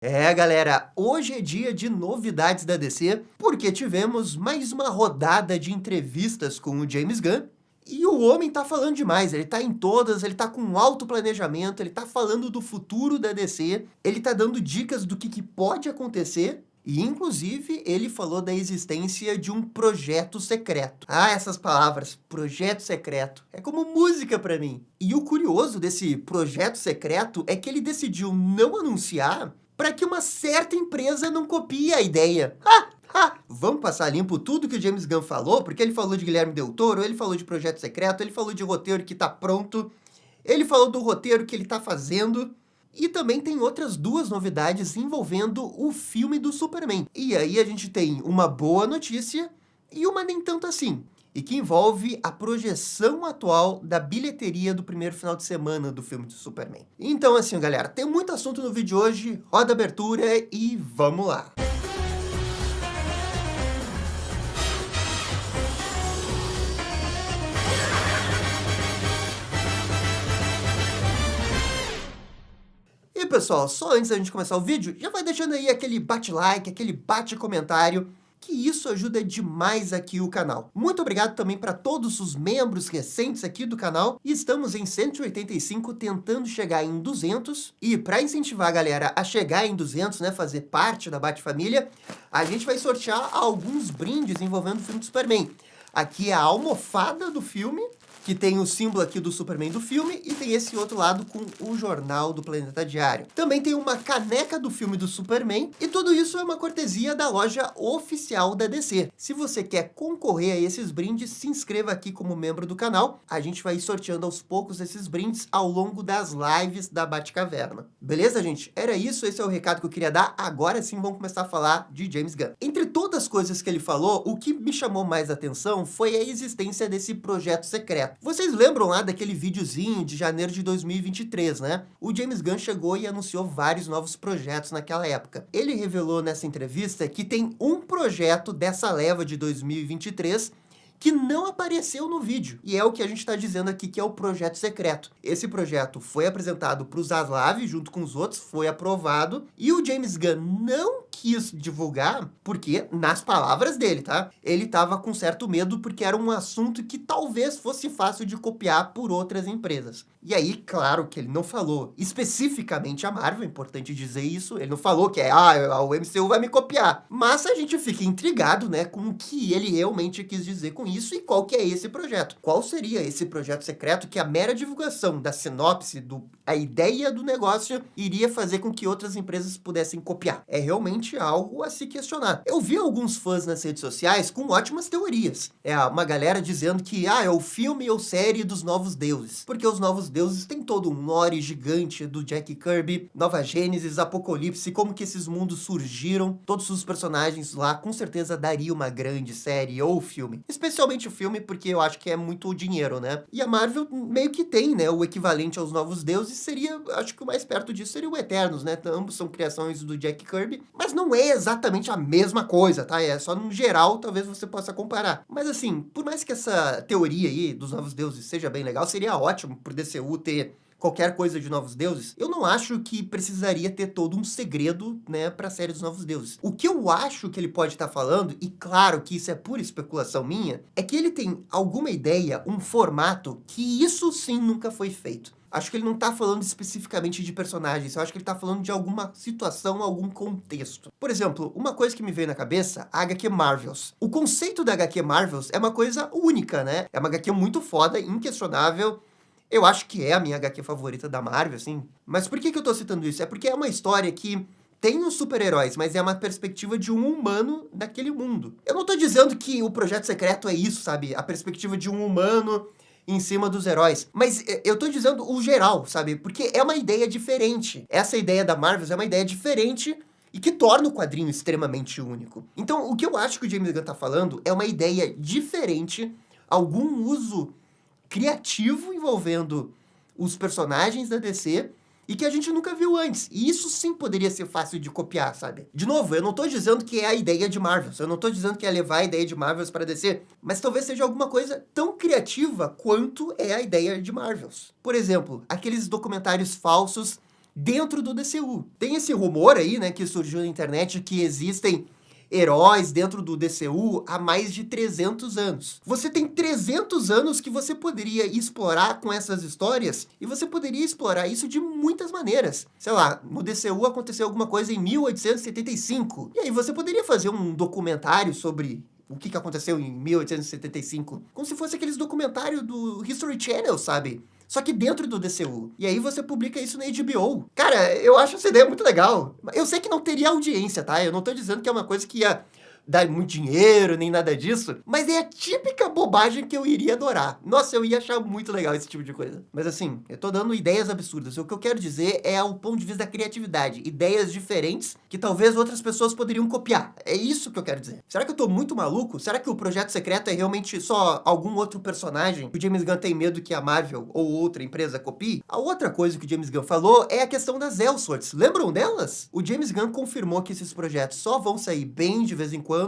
É, galera, hoje é dia de novidades da DC, porque tivemos mais uma rodada de entrevistas com o James Gunn, e o homem tá falando demais, ele tá em todas, ele tá com alto planejamento, ele tá falando do futuro da DC, ele tá dando dicas do que pode acontecer, e inclusive ele falou da existência de um projeto secreto. Ah, essas palavras, projeto secreto, é como música pra mim. E o curioso desse projeto secreto é que ele decidiu não anunciar para que uma certa empresa não copie a ideia. Vamos passar limpo tudo que o James Gunn falou, porque ele falou de Guilherme Del Toro, ele falou de projeto secreto, ele falou de roteiro que tá pronto, ele falou do roteiro que ele tá fazendo, e também tem outras duas novidades envolvendo o filme do Superman. E aí a gente tem uma boa notícia e uma nem tanto assim, e que envolve a projeção atual da bilheteria do primeiro final de semana do filme do Superman. Então assim, galera, tem muito assunto no vídeo de hoje, roda a abertura e vamos lá! E pessoal, só antes da gente começar o vídeo, já vai deixando aí aquele bate-like, aquele bate-comentário, que isso ajuda demais aqui o canal. Muito obrigado também para todos os membros recentes aqui do canal. E estamos em 185, tentando chegar em 200. E para incentivar a galera a chegar em 200, né, fazer parte da Bate-Família, a gente vai sortear alguns brindes envolvendo o filme do Superman. Aqui é a almofada do filme, que tem o símbolo aqui do Superman do filme, e tem esse outro lado com o jornal do Planeta Diário. Também tem uma caneca do filme do Superman, e tudo isso é uma cortesia da loja oficial da DC. Se você quer concorrer a esses brindes, se inscreva aqui como membro do canal. A gente vai sorteando aos poucos esses brindes ao longo das lives da Batcaverna. Beleza, gente? Era isso, esse é o recado que eu queria dar. Agora sim vamos começar a falar de James Gunn. Entre todas as coisas que ele falou, o que me chamou mais atenção foi a existência desse projeto secreto. Vocês lembram lá daquele videozinho de janeiro de 2023, né? O James Gunn chegou e anunciou vários novos projetos naquela época. Ele revelou nessa entrevista que tem um projeto dessa leva de 2023 que não apareceu no vídeo. E é o que a gente está dizendo aqui, que é o projeto secreto. Esse projeto foi apresentado para o Zaslav, junto com os outros, foi aprovado, e o James Gunn não quis divulgar, porque, nas palavras dele, tá? Ele estava com certo medo, porque era um assunto que talvez fosse fácil de copiar por outras empresas. E aí, claro que ele não falou especificamente a Marvel, é importante dizer isso, ele não falou que o MCU vai me copiar. Mas a gente fica intrigado, né, com o que ele realmente quis dizer com isso e qual que é esse projeto. Qual seria esse projeto secreto que a mera divulgação da sinopse, a ideia do negócio, iria fazer com que outras empresas pudessem copiar? É realmente algo a se questionar. Eu vi alguns fãs nas redes sociais com ótimas teorias. É uma galera dizendo que é o filme ou série dos Novos Deuses. Porque os Novos Deuses têm todo um lore gigante do Jack Kirby, Nova Gênesis, Apocalipse, como que esses mundos surgiram. Todos os personagens lá com certeza daria uma grande série ou filme. Especialmente o filme, porque eu acho que é muito dinheiro, né? E a Marvel meio que tem, né, o equivalente aos Novos Deuses, seria, acho que o mais perto disso seria o Eternos, né? Ambos são criações do Jack Kirby, mas não é exatamente a mesma coisa, tá? É só no geral, talvez você possa comparar. Mas assim, por mais que essa teoria aí dos Novos Deuses seja bem legal, seria ótimo pro DCU ter qualquer coisa de Novos Deuses, eu não acho que precisaria ter todo um segredo, né, pra série dos Novos Deuses. O que eu acho que ele pode estar falando, e claro que isso é pura especulação minha, é que ele tem alguma ideia, um formato, que isso sim nunca foi feito. Acho que ele não tá falando especificamente de personagens, eu acho que ele tá falando de alguma situação, algum contexto. Por exemplo, uma coisa que me veio na cabeça, a HQ Marvels. O conceito da HQ Marvels é uma coisa única, né? É uma HQ muito foda, inquestionável. Eu acho que é a minha HQ favorita da Marvel, assim. Mas por que eu tô citando isso? É porque é uma história que tem os super-heróis, mas é uma perspectiva de um humano naquele mundo. Eu não tô dizendo que o Projeto Secreto é isso, sabe? A perspectiva de um humano em cima dos heróis. Mas eu tô dizendo o geral, sabe? Porque é uma ideia diferente. Essa ideia da Marvel é uma ideia diferente e que torna o quadrinho extremamente único. Então, o que eu acho que o James Gunn tá falando é uma ideia diferente, algum uso criativo envolvendo os personagens da DC e que a gente nunca viu antes. E isso sim poderia ser fácil de copiar, sabe? De novo, eu não tô dizendo que é a ideia de Marvel, eu não tô dizendo que é levar a ideia de Marvel para DC, mas talvez seja alguma coisa tão criativa quanto é a ideia de Marvel. Por exemplo, aqueles documentários falsos dentro do DCU. Tem esse rumor aí, né, que surgiu na internet que existem heróis dentro do DCU há mais de 300 anos. Você tem 300 anos que você poderia explorar com essas histórias, e você poderia explorar isso de muitas maneiras. Sei lá, no DCU aconteceu alguma coisa em 1875, e aí você poderia fazer um documentário sobre o que aconteceu em 1875, como se fosse aqueles documentários do History Channel, sabe? Só que dentro do DCU. E aí você publica isso na HBO. Cara, eu acho essa ideia muito legal. Eu sei que não teria audiência, tá? Eu não tô dizendo que é uma coisa que ia dar muito dinheiro, nem nada disso. Mas é a típica bobagem que eu iria adorar. Nossa, eu ia achar muito legal esse tipo de coisa. Mas assim, eu tô dando ideias absurdas. O que eu quero dizer é o ponto de vista da criatividade. Ideias diferentes que talvez outras pessoas poderiam copiar. É isso que eu quero dizer. Será que eu tô muito maluco? Será que o Projeto Secreto é realmente só algum outro personagem que o James Gunn tem medo que a Marvel ou outra empresa copie? A outra coisa que o James Gunn falou é a questão das Elseworlds. Lembram delas? O James Gunn confirmou que esses projetos só vão sair bem de vez em quando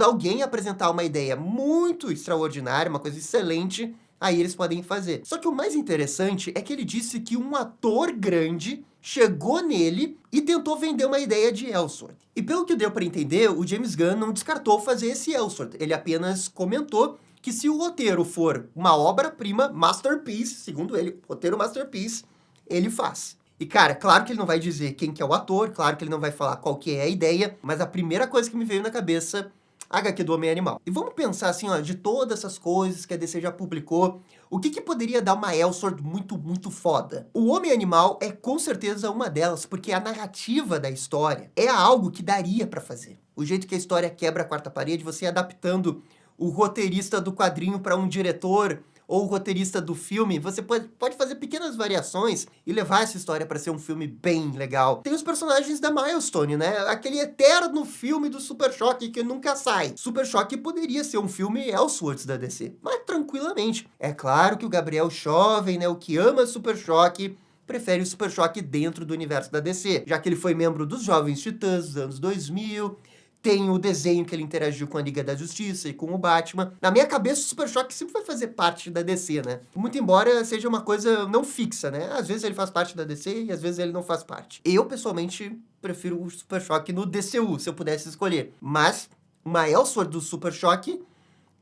alguém apresentar uma ideia muito extraordinária, uma coisa excelente, aí eles podem fazer. Só que o mais interessante é que ele disse que um ator grande chegou nele e tentou vender uma ideia de Elseworld. E pelo que deu para entender, o James Gunn não descartou fazer esse Elseworld. Ele apenas comentou que se o roteiro for uma obra-prima, masterpiece, segundo ele, roteiro masterpiece, ele faz. E, cara, claro que ele não vai dizer quem que é o ator, claro que ele não vai falar qual que é a ideia, mas a primeira coisa que me veio na cabeça, a HQ do Homem-Animal. E vamos pensar assim, ó, de todas essas coisas que a DC já publicou, o que poderia dar uma Elseworld muito, muito foda? O Homem-Animal é com certeza uma delas, porque a narrativa da história é algo que daria pra fazer. O jeito que a história quebra a quarta parede, você adaptando o roteirista do quadrinho para um diretor, ou o roteirista do filme, você pode fazer pequenas variações e levar essa história para ser um filme bem legal. Tem os personagens da Milestone, né? Aquele eterno filme do Super Choque que nunca sai. Super Choque poderia ser um filme Elseworlds da DC, mas tranquilamente. É claro que o Gabriel Jovem, né, o que ama Super Choque, prefere o Super Choque dentro do universo da DC, já que ele foi membro dos Jovens Titãs dos anos 2000, tem o desenho que ele interagiu com a Liga da Justiça e com o Batman. Na minha cabeça, o Super Choque sempre vai fazer parte da DC, né? Muito embora seja uma coisa não fixa, né? Às vezes ele faz parte da DC e às vezes ele não faz parte. Eu, pessoalmente, prefiro o Super Choque no DCU, se eu pudesse escolher. Mas uma Elseworld do Super Choque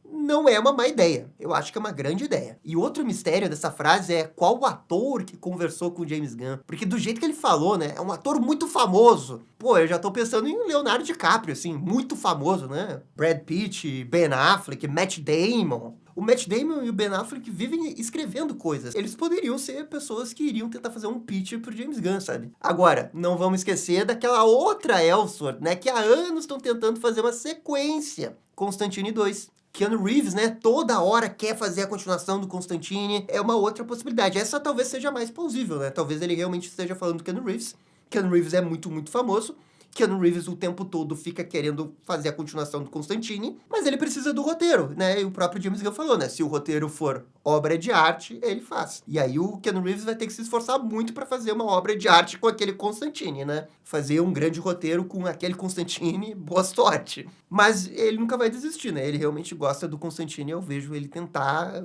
não é uma má ideia. Eu acho que é uma grande ideia. E outro mistério dessa frase é qual o ator que conversou com o James Gunn. Porque do jeito que ele falou, né? É um ator muito famoso. Pô, eu já tô pensando em Leonardo DiCaprio, assim, muito famoso, né? Brad Pitt, Ben Affleck, Matt Damon. O Matt Damon e o Ben Affleck vivem escrevendo coisas. Eles poderiam ser pessoas que iriam tentar fazer um pitch pro James Gunn, sabe? Agora, não vamos esquecer daquela outra Elseworld, né? Que há anos estão tentando fazer uma sequência. Constantine 2. Keanu Reeves, né, toda hora quer fazer a continuação do Constantine, é uma outra possibilidade. Essa talvez seja mais plausível, né? Talvez ele realmente esteja falando do Keanu Reeves. Keanu Reeves é muito, muito famoso. Keanu Reeves o tempo todo fica querendo fazer a continuação do Constantine, mas ele precisa do roteiro, né? E o próprio James Gunn falou, né? Se o roteiro for obra de arte, ele faz. E aí o Keanu Reeves vai ter que se esforçar muito para fazer uma obra de arte com aquele Constantine, né? Fazer um grande roteiro com aquele Constantine, boa sorte. Mas ele nunca vai desistir, né? Ele realmente gosta do Constantine e eu vejo ele tentar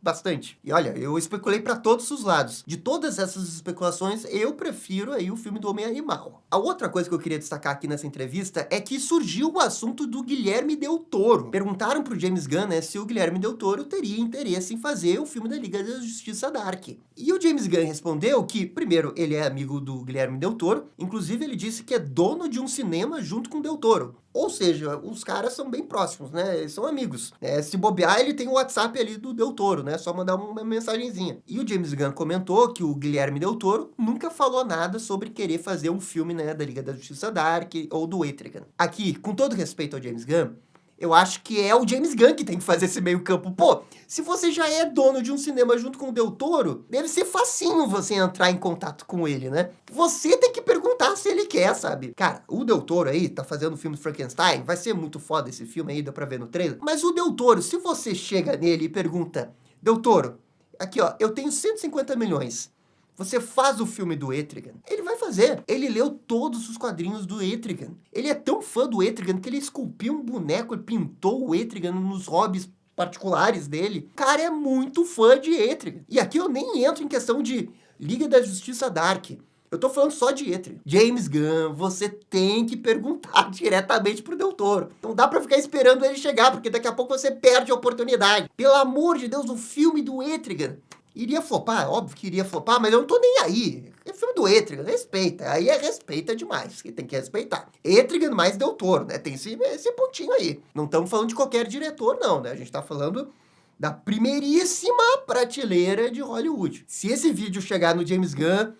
bastante. E olha, eu especulei para todos os lados. De todas essas especulações, eu prefiro aí o filme do Homem-Animal. A outra coisa que eu queria destacar aqui nessa entrevista é que surgiu o assunto do Guilherme Del Toro. Perguntaram pro James Gunn, né, se o Guilherme Del Toro teria interesse em fazer o filme da Liga da Justiça Dark. E o James Gunn respondeu que, primeiro, ele é amigo do Guilherme Del Toro, inclusive ele disse que é dono de um cinema junto com Del Toro. Ou seja, os caras são bem próximos, né? Eles são amigos. Se bobear, ele tem o WhatsApp ali do Del Toro, né? Só mandar uma mensagenzinha. E o James Gunn comentou que o Guilherme Del Toro nunca falou nada sobre querer fazer um filme, né, da Liga da Justiça Dark ou do Etrigan. Aqui, com todo respeito ao James Gunn, eu acho que é o James Gunn que tem que fazer esse meio campo. Pô, se você já é dono de um cinema junto com o Del Toro, deve ser facinho você entrar em contato com ele, né? Você tem que perguntar se ele quer, sabe? Cara, o Del Toro aí tá fazendo o filme Frankenstein, vai ser muito foda esse filme aí, dá pra ver no trailer. Mas o Del Toro, se você chega nele e pergunta, Del Toro, aqui ó, eu tenho 150 milhões. Você faz o filme do Etrigan, ele vai fazer. Ele leu todos os quadrinhos do Etrigan. Ele é tão fã do Etrigan que ele esculpiu um boneco e pintou o Etrigan nos hobbies particulares dele. O cara é muito fã de Etrigan. E aqui eu nem entro em questão de Liga da Justiça Dark. Eu tô falando só de Etrigan. James Gunn, você tem que perguntar diretamente pro Del Toro. Não dá pra ficar esperando ele chegar, porque daqui a pouco você perde a oportunidade. Pelo amor de Deus, o filme do Etrigan iria flopar, óbvio que iria flopar, mas eu não tô nem aí. É filme do Etrigan, respeita. Aí respeita demais, que tem que respeitar. Etrigan mais Del Toro, né? Tem esse pontinho aí. Não estamos falando de qualquer diretor, não, né? A gente tá falando da primeiríssima prateleira de Hollywood. Se esse vídeo chegar no James Gunn,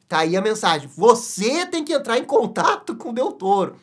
tá aí a mensagem. Você tem que entrar em contato com o Del Toro.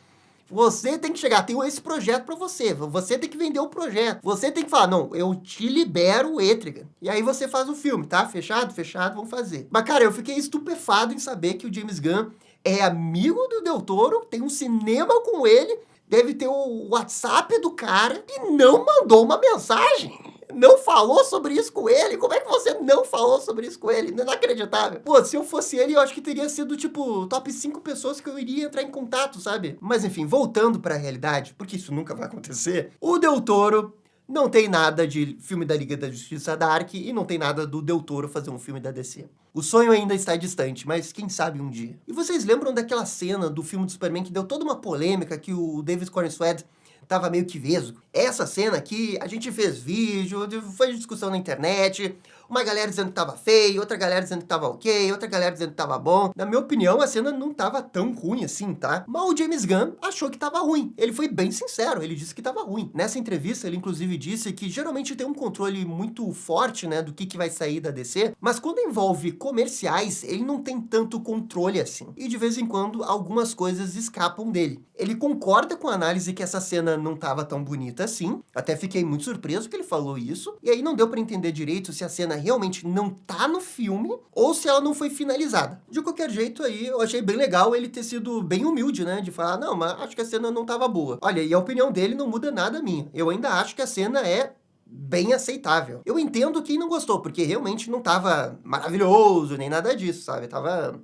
Você tem que chegar, tem esse projeto pra você. Você tem que vender o projeto. Você tem que falar, não, eu te libero o Etrigan. E aí você faz o filme, tá? Fechado? Fechado, vamos fazer. Mas, cara, eu fiquei estupefado em saber que o James Gunn é amigo do Del Toro, tem um cinema com ele, deve ter o WhatsApp do cara e não mandou uma mensagem. Não falou sobre isso com ele? Como é que você não falou sobre isso com ele? Inacreditável. Pô, se eu fosse ele, eu acho que teria sido, tipo, top 5 pessoas que eu iria entrar em contato, sabe? Mas enfim, voltando pra realidade, porque isso nunca vai acontecer, o Del Toro não tem nada de filme da Liga da Justiça Dark e não tem nada do Del Toro fazer um filme da DC. O sonho ainda está distante, mas quem sabe um dia. E vocês lembram daquela cena do filme do Superman que deu toda uma polêmica, que o David Corenswet tava meio que vesgo? Essa cena aqui, a gente fez vídeo, foi discussão na internet, uma galera dizendo que tava feio, outra galera dizendo que tava ok, outra galera dizendo que tava bom. Na minha opinião, a cena não tava tão ruim assim, tá? Mas o James Gunn achou que tava ruim. Ele foi bem sincero, ele disse que tava ruim. Nessa entrevista, ele inclusive disse que geralmente tem um controle muito forte, né, do que vai sair da DC, mas quando envolve comerciais, ele não tem tanto controle assim. E de vez em quando, algumas coisas escapam dele. Ele concorda com a análise que essa cena não tava tão bonita assim. Até fiquei muito surpreso que ele falou isso. E aí não deu pra entender direito se a cena realmente não tá no filme ou se ela não foi finalizada. De qualquer jeito aí, eu achei bem legal ele ter sido bem humilde, né? De falar, não, mas acho que a cena não tava boa. Olha, e a opinião dele não muda nada a minha. Eu ainda acho que a cena é bem aceitável. Eu entendo quem não gostou, porque realmente não tava maravilhoso, nem nada disso, sabe? Tava...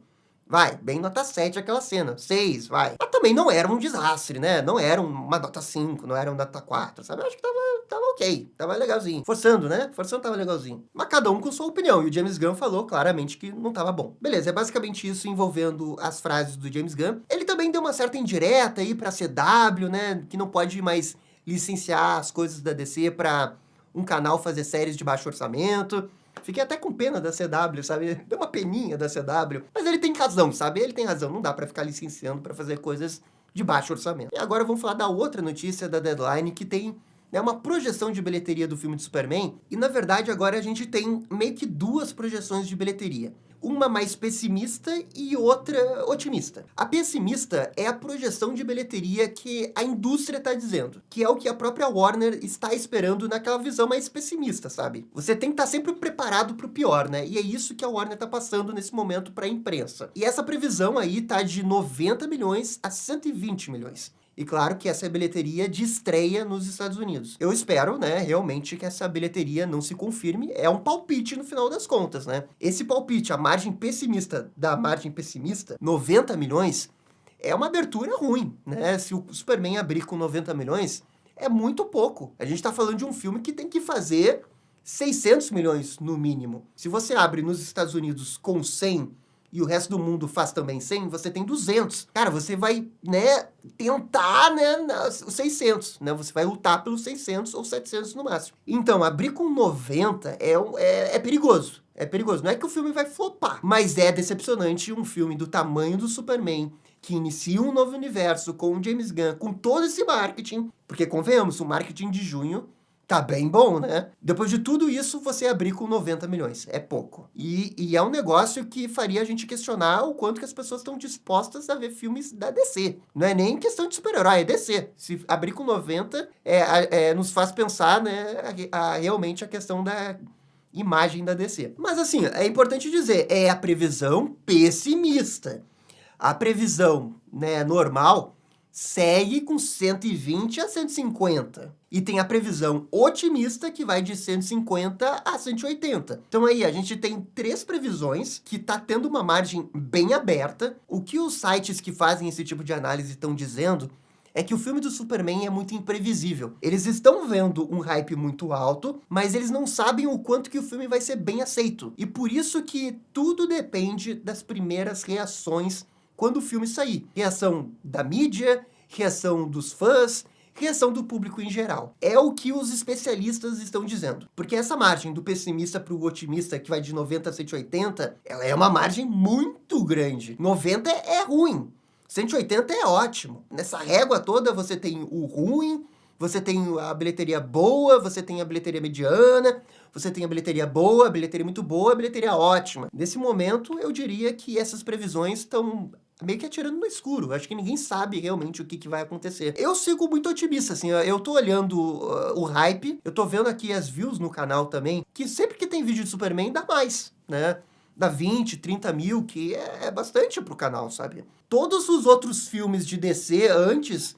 Vai, bem nota 7 aquela cena. 6, vai. Mas também não era um desastre, né? Não era uma nota 5, não era uma nota 4, sabe? Eu acho que tava ok, tava legalzinho. Forçando, né? Forçando tava legalzinho. Mas cada um com sua opinião. E o James Gunn falou claramente que não tava bom. Beleza, é basicamente isso envolvendo as frases do James Gunn. Ele também deu uma certa indireta aí pra CW, né? Que não pode mais licenciar as coisas da DC pra um canal fazer séries de baixo orçamento. Fiquei até com pena da CW, sabe? Deu uma peninha da CW. Mas ele tem razão, sabe? Ele tem razão. Não dá pra ficar licenciando pra fazer coisas de baixo orçamento. E agora vamos falar da outra notícia da Deadline, que tem, né, uma projeção de bilheteria do filme de Superman. E, na verdade, agora a gente tem meio que duas projeções de bilheteria. Uma mais pessimista e outra otimista. A pessimista é a projeção de bilheteria que a indústria está dizendo, que é o que a própria Warner está esperando naquela visão mais pessimista, sabe? Você tem que estar sempre preparado para o pior, né? E é isso que a Warner está passando nesse momento para a imprensa. E essa previsão aí tá de 90 milhões a 120 milhões. E claro que essa é a bilheteria de estreia nos Estados Unidos. Eu espero, né, realmente que essa bilheteria não se confirme. É um palpite no final das contas, né? Esse palpite, a margem pessimista da margem pessimista, 90 milhões, é uma abertura ruim, né? Se o Superman abrir com 90 milhões, é muito pouco. A gente tá falando de um filme que tem que fazer 600 milhões no mínimo. Se você abre nos Estados Unidos com 100 e o resto do mundo faz também 100, você tem 200. Cara, você vai, né, tentar, né, os 600, né? Você vai lutar pelos 600 ou 700 no máximo. Então, abrir com 90 é perigoso. É perigoso. Não é que o filme vai flopar, mas é decepcionante um filme do tamanho do Superman, que inicia um novo universo com o James Gunn, com todo esse marketing, porque, convenhamos, o marketing de junho tá bem bom, né? Depois de tudo isso, você abrir com 90 milhões. É pouco. E é um negócio que faria a gente questionar o quanto que as pessoas estão dispostas a ver filmes da DC. Não é nem questão de super-herói, é DC. Se abrir com 90, nos faz pensar, né, realmente a questão da imagem da DC. Mas assim, é importante dizer, é a previsão pessimista. A previsão, né, normal segue com 120 a 150. E tem a previsão otimista, que vai de 150 a 180. Então aí, a gente tem 3 previsões, que tá tendo uma margem bem aberta. O que os sites que fazem esse tipo de análise estão dizendo é que o filme do Superman é muito imprevisível. Eles estão vendo um hype muito alto, mas eles não sabem o quanto que o filme vai ser bem aceito. E por isso que tudo depende das primeiras reações quando o filme sair. Reação da mídia, reação dos fãs, reação do público em geral. É o que os especialistas estão dizendo. Porque essa margem do pessimista para o otimista, que vai de 90 a 180, ela é uma margem muito grande. 90 é ruim, 180 é ótimo. Nessa régua toda você tem o ruim, você tem a bilheteria boa, você tem a bilheteria mediana, você tem a bilheteria boa, a bilheteria muito boa, a bilheteria ótima. Nesse momento, eu diria que essas previsões estão meio que atirando no escuro. Acho que ninguém sabe realmente o que vai acontecer. Eu sigo muito otimista, assim, eu tô olhando o hype, eu tô vendo aqui as views no canal também, que sempre que tem vídeo de Superman dá mais, né? Dá 20, 30 mil, que é bastante pro canal, sabe? Todos os outros filmes de DC antes,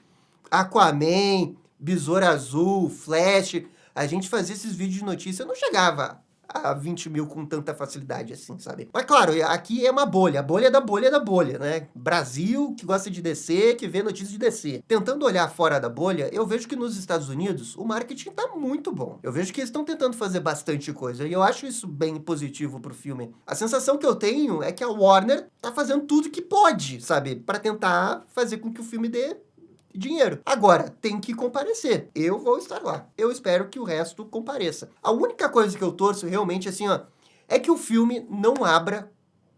Aquaman, Besouro Azul, Flash, a gente fazia esses vídeos de notícia, não chegava a 20 mil com tanta facilidade assim, sabe? Mas claro, aqui é uma bolha, a bolha da bolha da bolha, né? Brasil, que gosta de DC, que vê notícias de DC. Tentando olhar fora da bolha, eu vejo que nos Estados Unidos o marketing tá muito bom. Eu vejo que eles estão tentando fazer bastante coisa, e eu acho isso bem positivo pro filme. A sensação que eu tenho é que a Warner tá fazendo tudo que pode, sabe? Pra tentar fazer com que o filme dê dinheiro. Agora, tem que comparecer. Eu vou estar lá. Eu espero que o resto compareça. A única coisa que eu torço realmente, assim, ó, é que o filme não abra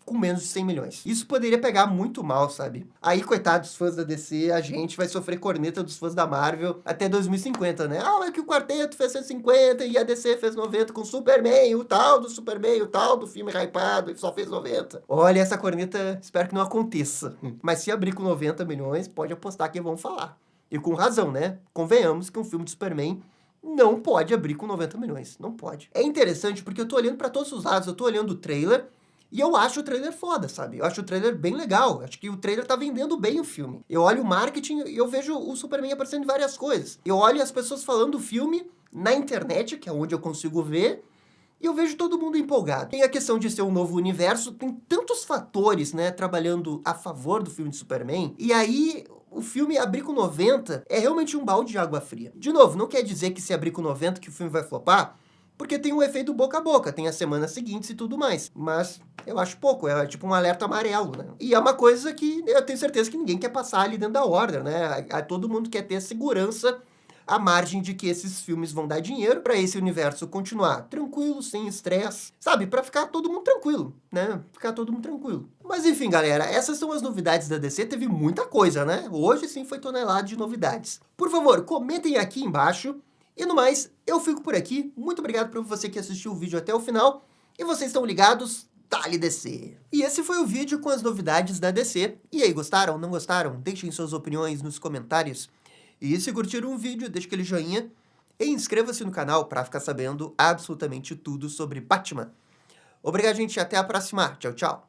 com menos de 100 milhões. Isso poderia pegar muito mal, sabe? Aí, coitados dos fãs da DC, a gente vai sofrer corneta dos fãs da Marvel até 2050, né? Ah, mas que o Quarteto fez 150 e a DC fez 90 com Superman, o tal do Superman, o tal do filme hypado e só fez 90. Olha, essa corneta, espero que não aconteça. Mas se abrir com 90 milhões, pode apostar que vão falar. E com razão, né? Convenhamos que um filme de Superman não pode abrir com 90 milhões. Não pode. É interessante porque eu tô olhando pra todos os lados, eu tô olhando o trailer. E eu acho o trailer foda, sabe? Eu acho o trailer bem legal. Acho que o trailer tá vendendo bem o filme. Eu olho o marketing e eu vejo o Superman aparecendo em várias coisas. Eu olho as pessoas falando do filme na internet, que é onde eu consigo ver, e eu vejo todo mundo empolgado. Tem a questão de ser um novo universo, tem tantos fatores, né, trabalhando a favor do filme de Superman. E aí, o filme abrir com 90 é realmente um balde de água fria. De novo, não quer dizer que se abrir com 90 que o filme vai flopar, porque tem o efeito boca a boca, tem as semanas seguintes e tudo mais. Mas eu acho pouco, é tipo um alerta amarelo, né? E é uma coisa que eu tenho certeza que ninguém quer passar ali dentro da Warner, né? Todo mundo quer ter segurança à margem de que esses filmes vão dar dinheiro para esse universo continuar tranquilo, sem estresse, sabe? Para ficar todo mundo tranquilo, né? Ficar todo mundo tranquilo. Mas enfim, galera, essas são as novidades da DC. Teve muita coisa, né? Hoje sim foi tonelada de novidades. Por favor, comentem aqui embaixo. E no mais, eu fico por aqui. Muito obrigado por você que assistiu o vídeo até o final. E vocês estão ligados? Dale DC! E esse foi o vídeo com as novidades da DC. E aí, gostaram? Não gostaram? Deixem suas opiniões nos comentários. E se curtiram o vídeo, deixe aquele joinha. E inscreva-se no canal para ficar sabendo absolutamente tudo sobre Batman. Obrigado, gente. Até a próxima. Tchau, tchau.